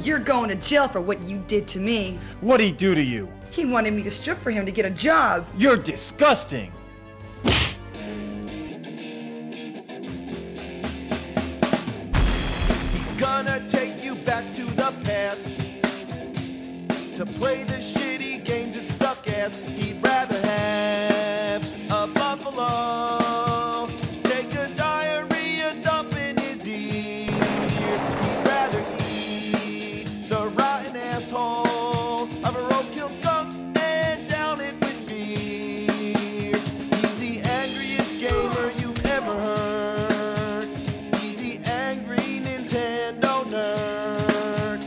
You're going to jail for what you did to me. What'd he do to you? He wanted me to strip for him to get a job. You're disgusting. He's gonna take you back to the past to play the shitty games that suck ass. He'd rather have a buffalo take a diarrhea dump in his ear. He'd rather eat the rotten asshole of a roadkill skunk and down it with beer. He's the angriest gamer you've ever heard. He's the angry Nintendo nerd.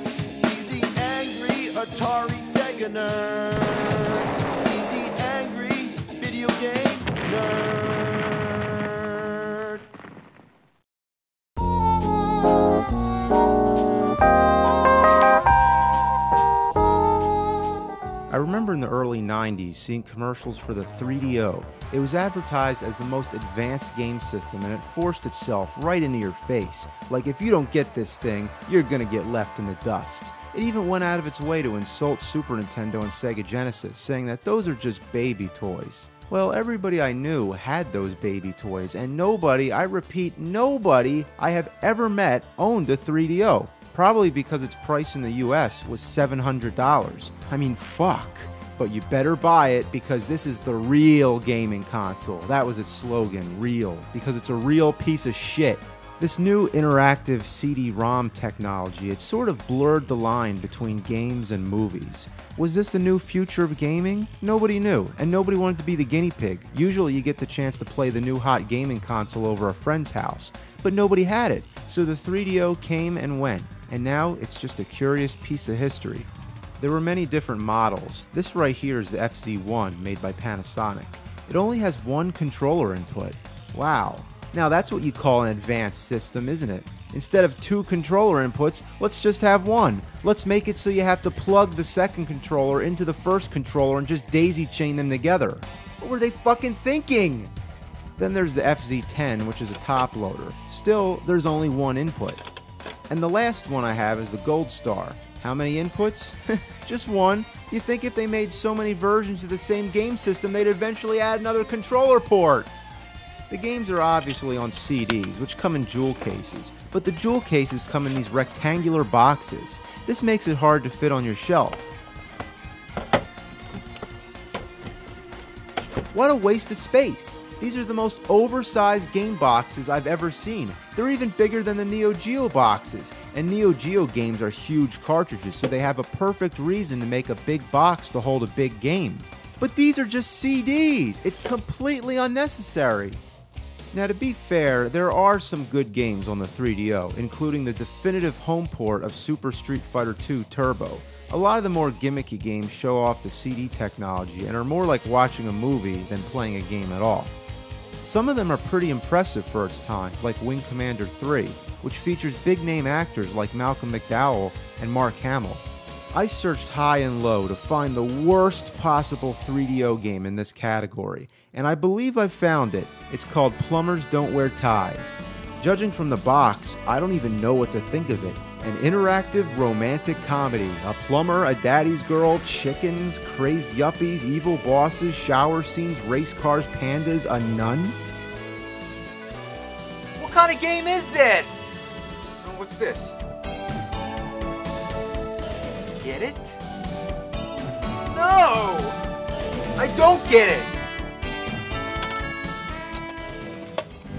He's the angry Atari Sega nerd. He's the angry video game nerd. I remember in the early 90s seeing commercials for the 3DO. It was advertised as the most advanced game system, and it forced itself right into your face. Like, if you don't get this thing, you're gonna get left in the dust. It even went out of its way to insult Super Nintendo and Sega Genesis, saying that those are just baby toys. Well, everybody I knew had those baby toys, and nobody, I repeat, nobody I have ever met owned a 3DO. Probably because its price in the US was $700. I mean, fuck. But you better buy it because this is the real gaming console. That was its slogan, real, because it's a real piece of shit. This new interactive CD-ROM technology, it sort of blurred the line between games and movies. Was this the new future of gaming? Nobody knew, and nobody wanted to be the guinea pig. Usually you get the chance to play the new hot gaming console over a friend's house, but nobody had it, so the 3DO came and went, and now it's just a curious piece of history. There were many different models. This right here is the FZ1 made by Panasonic. It only has one controller input. Wow. Now that's what you call an advanced system, isn't it? Instead of two controller inputs, let's just have one. Let's make it so you have to plug the second controller into the first controller and just daisy chain them together. What were they fucking thinking? Then there's the FZ10, which is a top loader. Still, there's only one input. And the last one I have is the Gold Star. How many inputs? Just one. You think if they made so many versions of the same game system, they'd eventually add another controller port. The games are obviously on CDs, which come in jewel cases, but the jewel cases come in these rectangular boxes. This makes it hard to fit on your shelf. What a waste of space! These are the most oversized game boxes I've ever seen. They're even bigger than the Neo Geo boxes, and Neo Geo games are huge cartridges, so they have a perfect reason to make a big box to hold a big game. But these are just CDs! It's completely unnecessary! Now, to be fair, there are some good games on the 3DO, including the definitive home port of Super Street Fighter II Turbo. A lot of the more gimmicky games show off the CD technology and are more like watching a movie than playing a game at all. Some of them are pretty impressive for its time, like Wing Commander 3, which features big-name actors like Malcolm McDowell and Mark Hamill. I searched high and low to find the worst possible 3DO game in this category, and I believe I found it. It's called Plumbers Don't Wear Ties. Judging from the box, I don't even know what to think of it. An interactive romantic comedy. A plumber, a daddy's girl, chickens, crazed yuppies, evil bosses, shower scenes, race cars, pandas, a nun? What kind of game is this? Oh, what's this? Get it? No! I don't get it!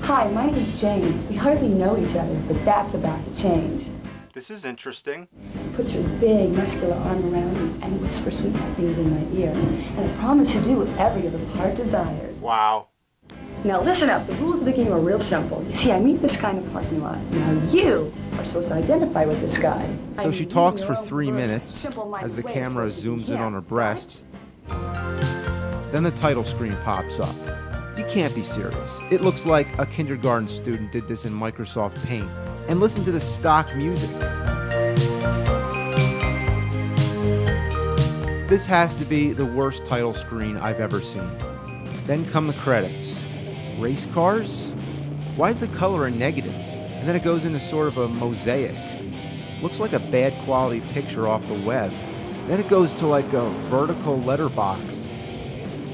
Hi, my name's Jane. We hardly know each other, but that's about to change. This is interesting. Put your big, muscular arm around me and whisper sweet things in my ear. And I promise to do whatever your little heart desires. Wow. Now listen up. The rules of the game are real simple. You see, I meet this guy in the parking lot. Now you are supposed to identify with this guy. So she talks for 3 minutes as the camera zooms in on her breasts. Then the title screen pops up. You can't be serious. It looks like a kindergarten student did this in Microsoft Paint. And listen to the stock music. This has to be the worst title screen I've ever seen. Then come the credits. Race cars? Why is the color a negative? And then it goes into sort of a mosaic. Looks like a bad quality picture off the web. Then it goes to like a vertical letterbox.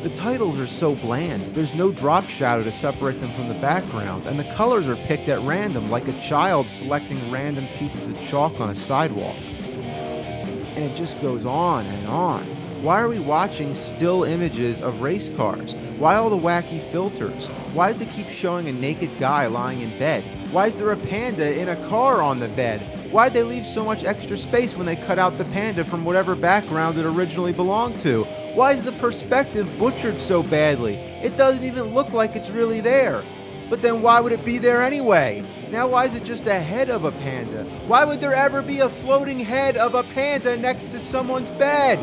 The titles are so bland. There's no drop shadow to separate them from the background, and the colors are picked at random, like a child selecting random pieces of chalk on a sidewalk. And it just goes on and on. Why are we watching still images of race cars? Why all the wacky filters? Why does it keep showing a naked guy lying in bed? Why is there a panda in a car on the bed? Why'd they leave so much extra space when they cut out the panda from whatever background it originally belonged to? Why is the perspective butchered so badly? It doesn't even look like it's really there. But then why would it be there anyway? Now why is it just a head of a panda? Why would there ever be a floating head of a panda next to someone's bed?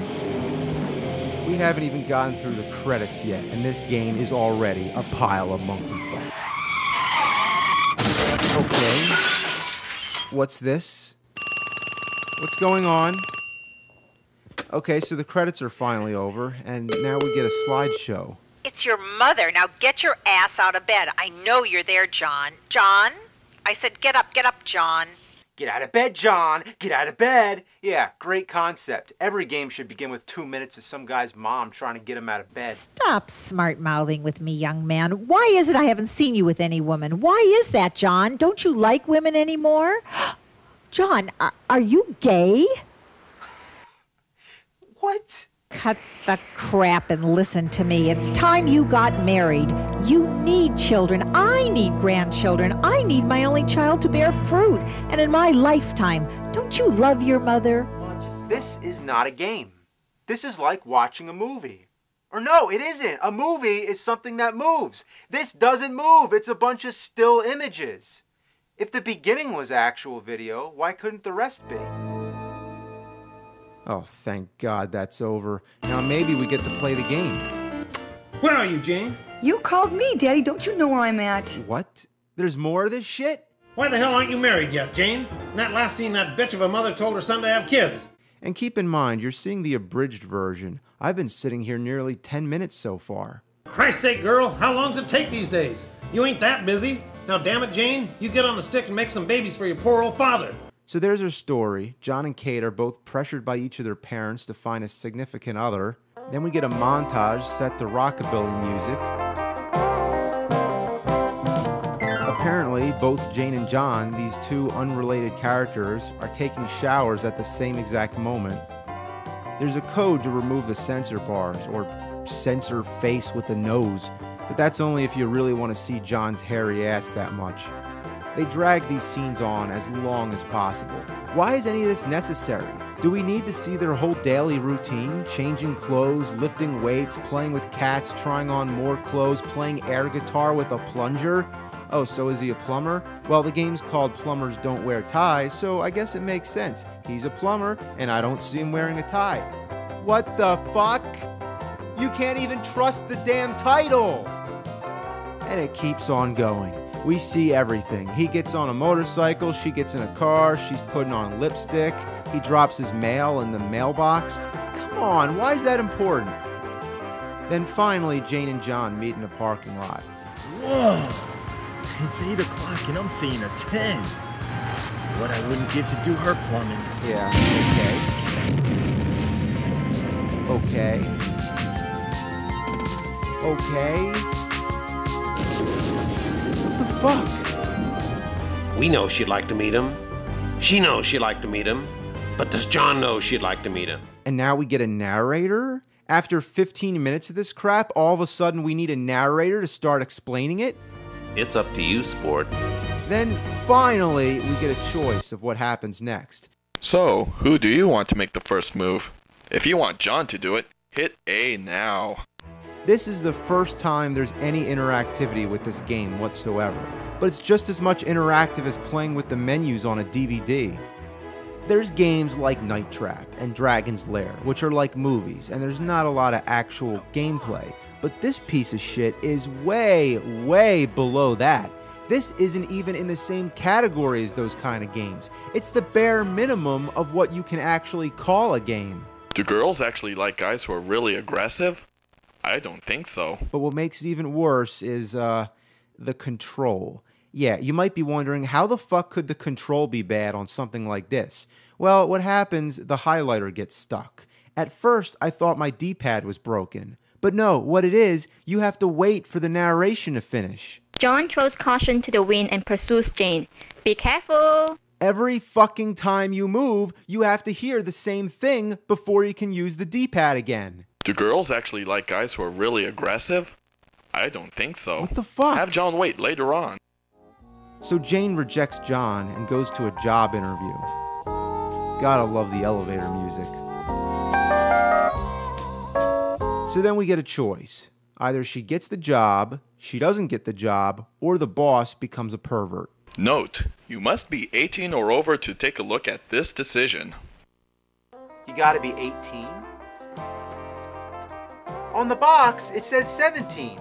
We haven't even gotten through the credits yet, and this game is already a pile of monkey fuck. Okay. What's this? What's going on? Okay, so the credits are finally over, and now we get a slideshow. It's your mother. Now get your ass out of bed. I know you're there, John. John? I said get up, John. Get out of bed, John! Get out of bed! Yeah, great concept. Every game should begin with 2 minutes of some guy's mom trying to get him out of bed. Stop smart-mouthing with me, young man. Why is it I haven't seen you with any woman? Why is that, John? Don't you like women anymore? John, are you gay? What? Cut the crap and listen to me. It's time you got married. You need children. I need grandchildren. I need my only child to bear fruit. And in my lifetime, don't you love your mother? This is not a game. This is like watching a movie. Or no, it isn't. A movie is something that moves. This doesn't move. It's a bunch of still images. If the beginning was actual video, why couldn't the rest be? Oh, thank God that's over. Now maybe we get to play the game. Where are you, Jane? You called me, Daddy. Don't you know where I'm at? What? There's more of this shit? Why the hell aren't you married yet, Jane? In that last scene, that bitch of a mother told her son to have kids. And keep in mind, you're seeing the abridged version. I've been sitting here nearly 10 minutes so far. Christ's sake, girl, how long does it take these days? You ain't that busy. Now, damn it, Jane, you get on the stick and make some babies for your poor old father. So there's our story. John and Kate are both pressured by each of their parents to find a significant other. Then we get a montage set to rockabilly music. Apparently, both Jane and John, these two unrelated characters, are taking showers at the same exact moment. There's a code to remove the censor bars, or censor face with the nose, but that's only if you really want to see John's hairy ass that much. They drag these scenes on as long as possible. Why is any of this necessary? Do we need to see their whole daily routine? Changing clothes, lifting weights, playing with cats, trying on more clothes, playing air guitar with a plunger? Oh, so is he a plumber? Well, the game's called Plumbers Don't Wear Ties, so I guess it makes sense. He's a plumber, and I don't see him wearing a tie. What the fuck? You can't even trust the damn title! And it keeps on going. We see everything. He gets on a motorcycle, she gets in a car, she's putting on lipstick, he drops his mail in the mailbox. Come on, why is that important? Then finally, Jane and John meet in a parking lot. Whoa! It's 8 o'clock and I'm seeing a 10. What I wouldn't give to do her plumbing. Yeah, okay. What the fuck? We know she'd like to meet him. She knows she'd like to meet him. But does John know she'd like to meet him? And now we get a narrator? After 15 minutes of this crap, all of a sudden we need a narrator to start explaining it? It's up to you, sport. Then finally, we get a choice of what happens next. So, who do you want to make the first move? If you want John to do it, hit A now. This is the first time there's any interactivity with this game whatsoever, but it's just as much interactive as playing with the menus on a DVD. There's games like Night Trap and Dragon's Lair, which are like movies, and there's not a lot of actual gameplay, but this piece of shit is way, way below that. This isn't even in the same category as those kind of games. It's the bare minimum of what you can actually call a game. Do girls actually like guys who are really aggressive? I don't think so. But what makes it even worse is the control. Yeah, you might be wondering, how the fuck could the control be bad on something like this? Well, what happens, the highlighter gets stuck. At first, I thought my D-pad was broken. But no, what it is, you have to wait for the narration to finish. John throws caution to the wind and pursues Jane. Be careful! Every fucking time you move, you have to hear the same thing before you can use the D-pad again. Do girls actually like guys who are really aggressive? I don't think so. What the fuck? Have John wait later on. So Jane rejects John and goes to a job interview. Gotta love the elevator music. So then we get a choice. Either she gets the job, she doesn't get the job, or the boss becomes a pervert. Note, you must be 18 or over to take a look at this decision. You gotta be 18? On the box, it says 17.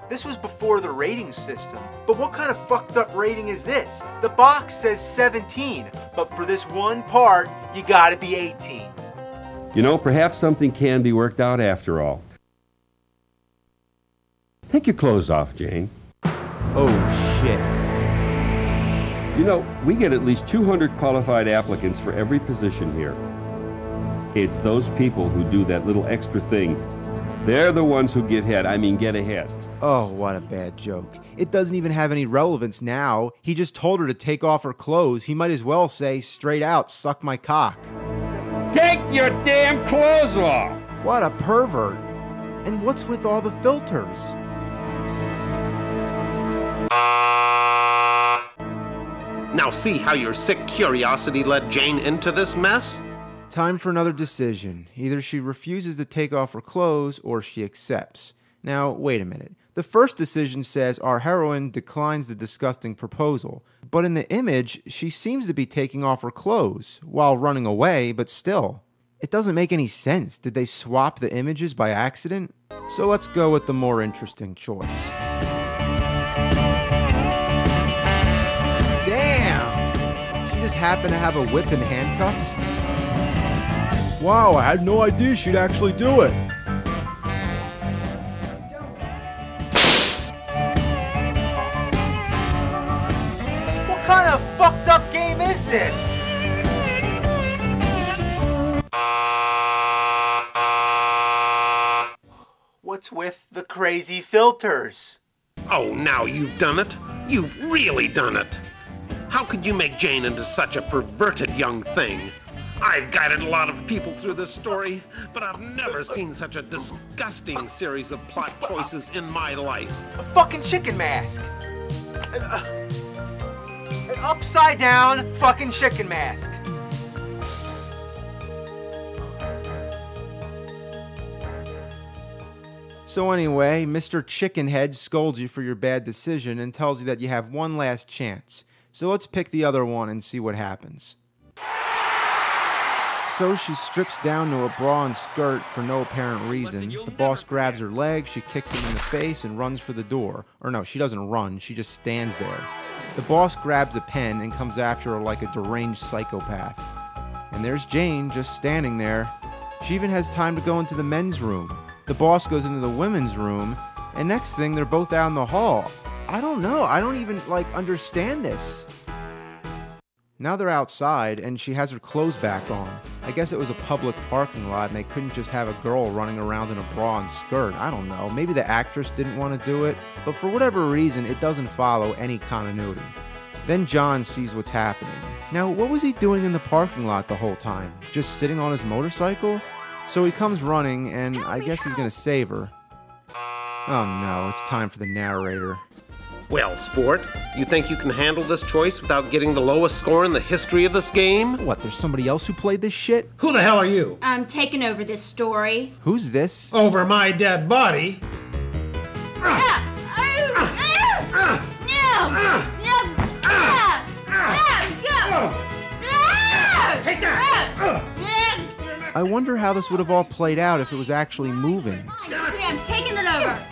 This was before the rating system. But what kind of fucked up rating is this? The box says 17, but for this one part, you gotta be 18. You know, perhaps something can be worked out after all. Take your clothes off, Jane. Oh, shit. You know, we get at least 200 qualified applicants for every position here. It's those people who do that little extra thing. They're the ones who get ahead. Oh, what a bad joke. It doesn't even have any relevance now. He just told her to take off her clothes. He might as well say straight out, suck my cock. Take your damn clothes off! What a pervert. And what's with all the filters? Now see how your sick curiosity led Jane into this mess? Time for another decision. Either she refuses to take off her clothes or she accepts. Now, wait a minute. The first decision says our heroine declines the disgusting proposal. But in the image, she seems to be taking off her clothes while running away, but still. It doesn't make any sense. Did they swap the images by accident? So let's go with the more interesting choice. Damn! She just happened to have a whip and handcuffs? Wow, I had no idea she'd actually do it. What kind of fucked up game is this? What's with the crazy filters? Oh, now you've done it. You've really done it. How could you make Jane into such a perverted young thing? I've guided a lot of people through this story, but I've never seen such a disgusting series of plot choices in my life. A fucking chicken mask. An upside down fucking chicken mask. So anyway, Mr. Chickenhead scolds you for your bad decision and tells you that you have one last chance. So let's pick the other one and see what happens. So she strips down to a bra and skirt for no apparent reason. The boss grabs her leg, she kicks him in the face and runs for the door. Or no, she doesn't run, she just stands there. The boss grabs a pen and comes after her like a deranged psychopath. And there's Jane just standing there. She even has time to go into the men's room. The boss goes into the women's room, and next thing they're both out in the hall. I don't know, I don't even understand this. Now they're outside, and she has her clothes back on. I guess it was a public parking lot, and they couldn't just have a girl running around in a bra and skirt. I don't know. Maybe the actress didn't want to do it, but for whatever reason, it doesn't follow any continuity. Then John sees what's happening. Now, what was he doing in the parking lot the whole time? Just sitting on his motorcycle? So he comes running, and I guess he's gonna save her. Oh no, it's time for the narrator. Well, sport, you think you can handle this choice without getting the lowest score in the history of this game? What, there's somebody else who played this shit? Who the hell are you? I'm taking over this story. Who's this? Over my dead body? I wonder how this would have all played out if it was actually moving. I'm taking it over.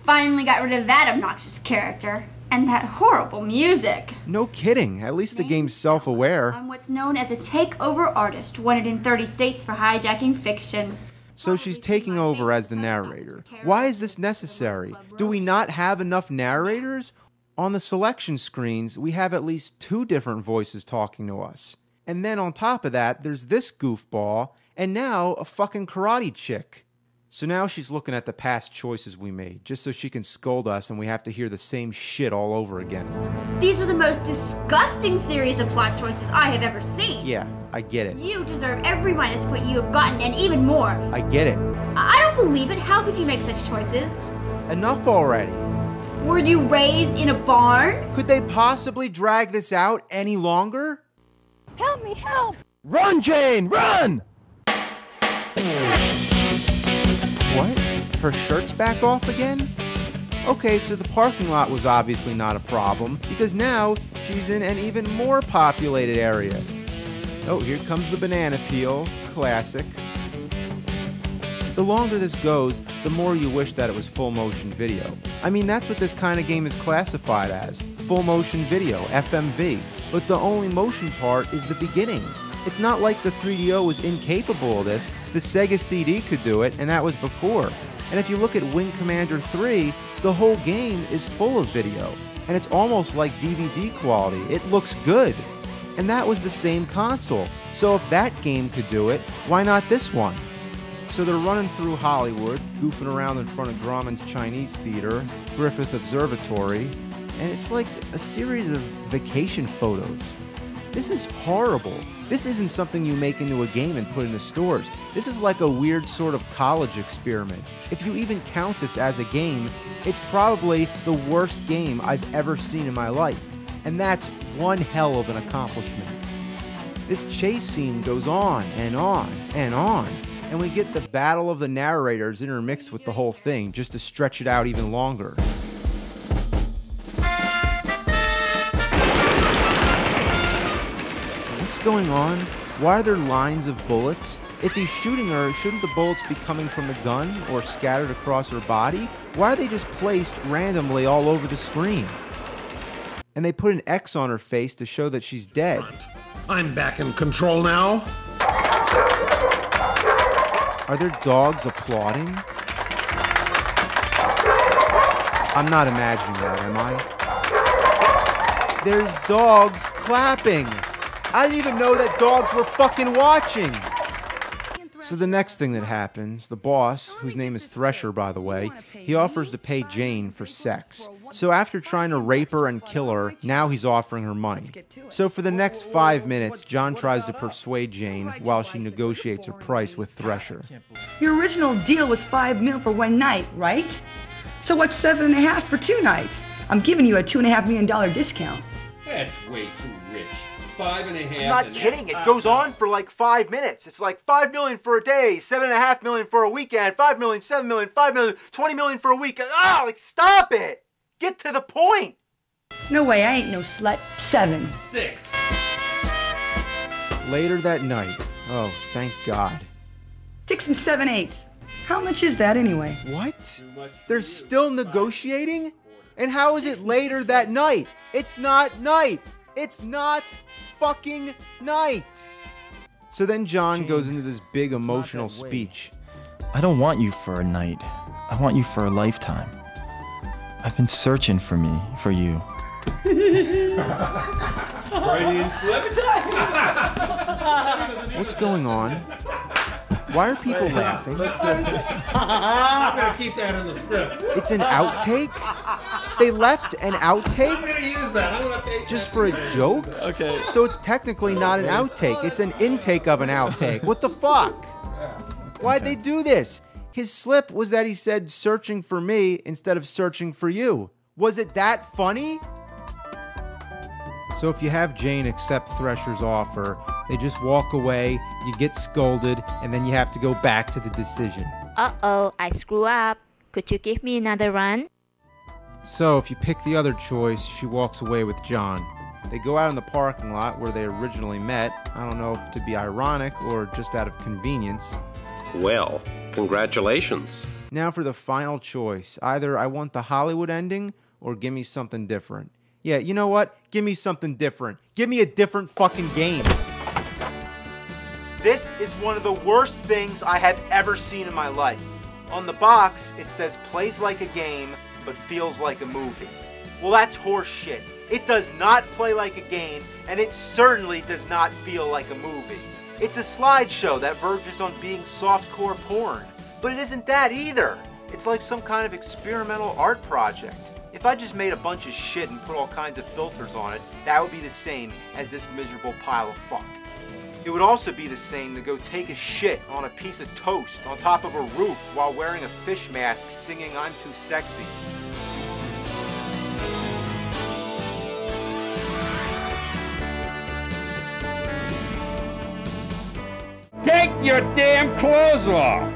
Finally got rid of that obnoxious character. And that horrible music. No kidding. At least the game's self-aware. I'm what's known as a takeover artist, wanted in 30 states for hijacking fiction. So she's taking over as the narrator. Why is this necessary? Do we not have enough narrators? On the selection screens, we have at least 2 different voices talking to us. And then on top of that, there's this goofball, and now a fucking karate chick. So now she's looking at the past choices we made, just so she can scold us and we have to hear the same shit all over again. These are the most disgusting series of plot choices I have ever seen. Yeah, I get it. You deserve every minus point you have gotten, and even more. I get it. I don't believe it. How could you make such choices? Enough already. Were you raised in a barn? Could they possibly drag this out any longer? Help me, help! Run, Jane, run! What? Her shirt's back off again? Okay, so the parking lot was obviously not a problem, because now she's in an even more populated area. Oh, here comes the banana peel. Classic. The longer this goes, the more you wish that it was full motion video. I mean, that's what this kind of game is classified as. Full motion video, FMV. But the only motion part is the beginning. It's not like the 3DO was incapable of this. The Sega CD could do it, and that was before. And if you look at Wing Commander 3, the whole game is full of video. And it's almost like DVD quality. It looks good. And that was the same console. So if that game could do it, why not this one? So they're running through Hollywood, goofing around in front of Grauman's Chinese Theater, Griffith Observatory, and it's like a series of vacation photos. This is horrible. This isn't something you make into a game and put into stores. This is like a weird sort of college experiment. If you even count this as a game, it's probably the worst game I've ever seen in my life. And that's one hell of an accomplishment. This chase scene goes on and on and on. And we get the battle of the narrators intermixed with the whole thing, just to stretch it out even longer. What's going on? Why are there lines of bullets? If he's shooting her, shouldn't the bullets be coming from the gun or scattered across her body? Why are they just placed randomly all over the screen? And they put an X on her face to show that she's dead. I'm back in control now. Are there dogs applauding? I'm not imagining that, am I? There's dogs clapping. I didn't even know that dogs were fucking watching. So the next thing that happens, the boss, whose name is Thresher, by the way, he offers to pay Jane for sex. So after trying to rape her and kill her, now he's offering her money. So for the next 5 minutes, John tries to persuade Jane while she negotiates her price with Thresher. Your original deal was $5 million for one night, right? So what's $7.5 million for 2 nights? I'm giving you a $2.5 million discount. That's way too rich. 5.5. I'm not kidding. It goes on for like 5 minutes. It's like $5 million for a day, $7.5 million for a weekend, $5 million, $7 million, $5 million, $20 million for a week. Ah, like stop it! Get to the point. No way, I ain't no slut. 7. 6. Later that night. Oh, thank God. 6 7/8. How much is that anyway? What? They're still negotiating? And how is it later that night? It's not night. It's not fucking night. So then John goes into this big emotional speech. I don't want you for a night. I want you for a lifetime. I've been searching for you. What's going on? Why are people laughing? I'm gonna keep that in the script. It's an outtake? They left an outtake? I'm gonna use that. I'm gonna take just for a joke? Okay. So it's technically not an outtake. It's an intake of an outtake. What the fuck? Why'd they do this? His slip was that he said searching for me instead of searching for you. Was it that funny? So if you have Jane accept Thresher's offer, they just walk away, you get scolded, and then you have to go back to the decision. Uh-oh, I screw up. Could you give me another run? So if you pick the other choice, she walks away with John. They go out in the parking lot where they originally met. I don't know if to be ironic or just out of convenience. Well, congratulations. Now for the final choice. Either I want the Hollywood ending or give me something different. Yeah, you know what? Give me something different. Give me a different fucking game. This is one of the worst things I have ever seen in my life. On the box, it says plays like a game, but feels like a movie. Well, that's horse shit. It does not play like a game, and it certainly does not feel like a movie. It's a slideshow that verges on being softcore porn, but it isn't that either. It's like some kind of experimental art project. If I just made a bunch of shit and put all kinds of filters on it, that would be the same as this miserable pile of fuck. It would also be the same to go take a shit on a piece of toast on top of a roof while wearing a fish mask singing "I'm Too Sexy." Take your damn clothes off!